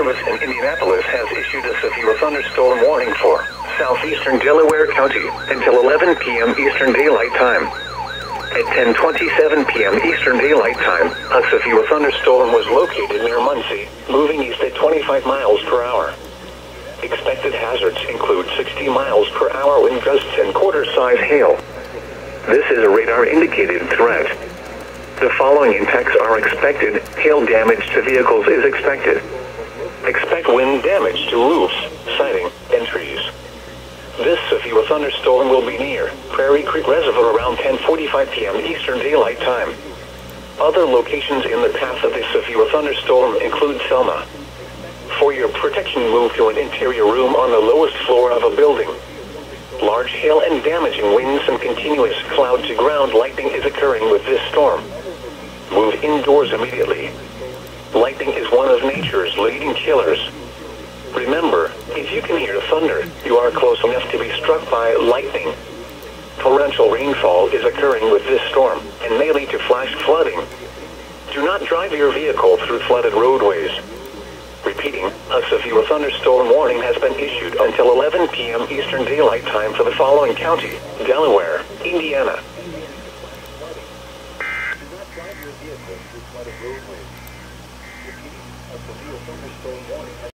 Service in Indianapolis has issued a severe thunderstorm warning for southeastern Delaware County until 11 p.m. Eastern Daylight Time. At 10:27 p.m. Eastern Daylight Time, a severe thunderstorm was located near Muncie, moving east at 25 miles per hour. Expected hazards include 60 miles per hour wind gusts and quarter-size hail. This is a radar-indicated threat. The following impacts are expected. Hail damage to vehicles is expected. Expect wind damage to roofs, siding, and trees. This severe thunderstorm will be near Prairie Creek Reservoir around 10:45 p.m. Eastern Daylight Time. Other locations in the path of this severe thunderstorm include Selma. For your protection, move to an interior room on the lowest floor of a building. Large hail and damaging winds and continuous cloud-to-ground lightning is occurring with this storm. Move indoors immediately. Lightning is one of nature's leading killers. Remember, if you can hear thunder, you are close enough to be struck by lightning. Torrential rainfall is occurring with this storm and may lead to flash flooding. Do not drive your vehicle through flooded roadways. Repeating, a severe thunderstorm warning has been issued until 11 p.m. Eastern Daylight Time for the following county: Delaware, Indiana. Do not drive your vehicle through flooded roadways. Repeating, a severe thunderstorm warning